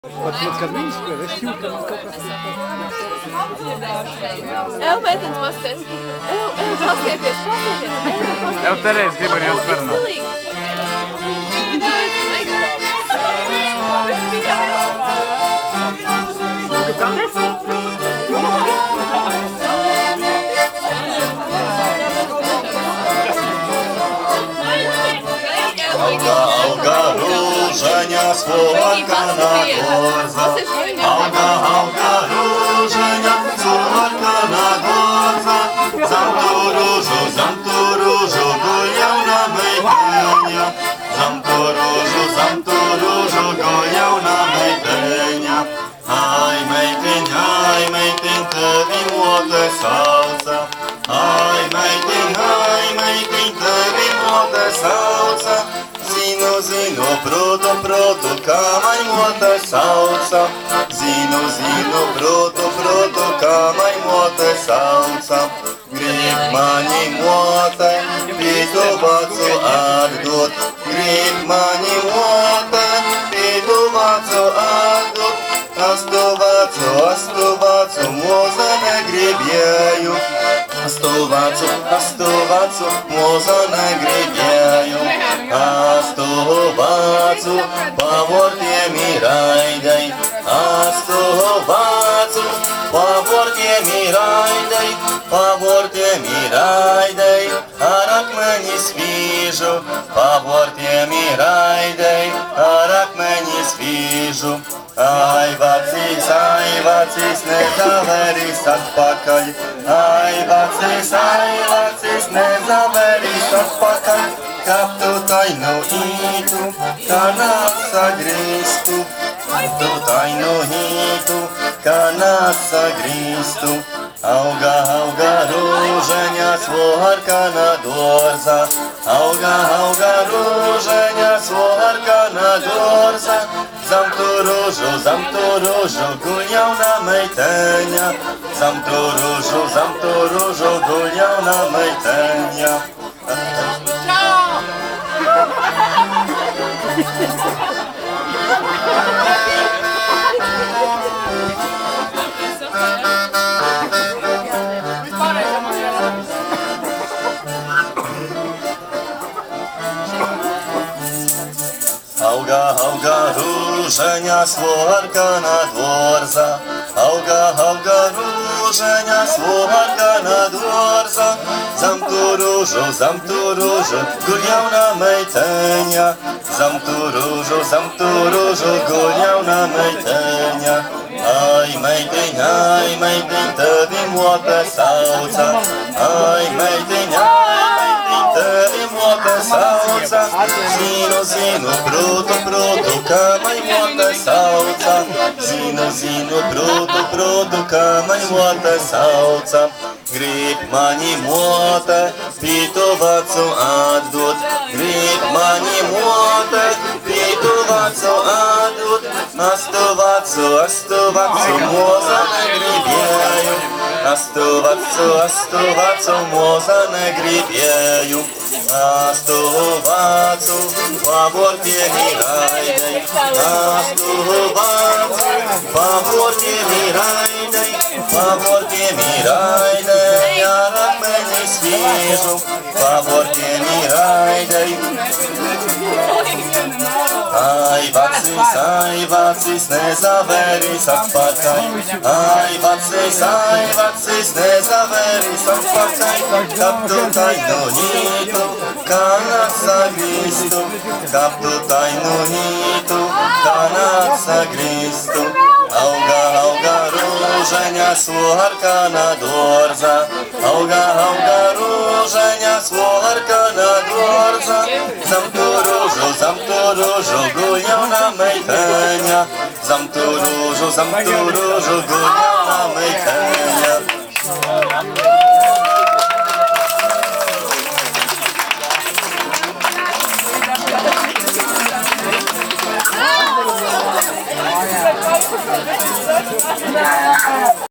Meitenes mostēs. Paskatieties, paskatieties. Jau Terēs grib arī uz parunāt. Auga różenia słonka na dworza. Auga różenia słonka na dworza. Zamtu różu, goniał na mejtenia. Zamtu różu, goniał na mejtenia. Aj mejteń, tebi młode salca. Aj mejteń, tebi młode salca. Zino, proto, kamań młode salca. Zino, proto, kamań młode salca. Grib mani młote, pitovacu atdot. Grib mani młote, pitovacu atdot. Astovacu, moza negribēju. Astovacu, moza negribēju. Astovacu, pavortiem ir raidai. Astovacu, pavortiem ir raidai. Ar akmeni svīžu, pavortiem ir raidai. Ar akmeni svīžu. Ai vecīs, nezaverīs atpakaļ. Ai vecīs, nezaverīs atpakaļ. Kap tu tainu ītu, kā nāca grīstu. Tu tainu ītu, kā nāca grīstu. Auga różenia słonka na dworza. Auga różenia słonka na dworza. Zamtu różu, goniał na mejtenia. Zamtu różu, goniał na mejtenia. Auga różenia słonka na dworza. Auga różenia słonka na dworza. Zamtu różu, goniał na mejtenia. Zamtu różu, goniał na mejtenia. Aj mejteń, tebi młode salca. Aj mejteń, tebi młode salca. Zino, proto, kamań młode salca. Zino, proto, kamań młode salca. Grib mani młote, pitovacu atdot. Grib mani młote, pitovacu atdot. Astovacu, moza negribēju. Astovacu, moza negribēju. Astovacu, pavortiem ir raidai. Astovacu, pavortiem ir raidai. Pavortiem ir raidai, ar akmeni svīžu. Pavortiem ir raidai. Ai vecīs, nezaverīs atpakaļ. Ai vecīs, nezaverīs atpakaļ. Kap tu tainu ītu, kā nāca grīstu. Kap tu tainu ītu, kā nāca grīstu. Auga różenia słonka na dworza. Auga różenia słonka na dworza. Zamtu różu, goniał na mejtenia. Zamtu różu, goniał na mejtenia.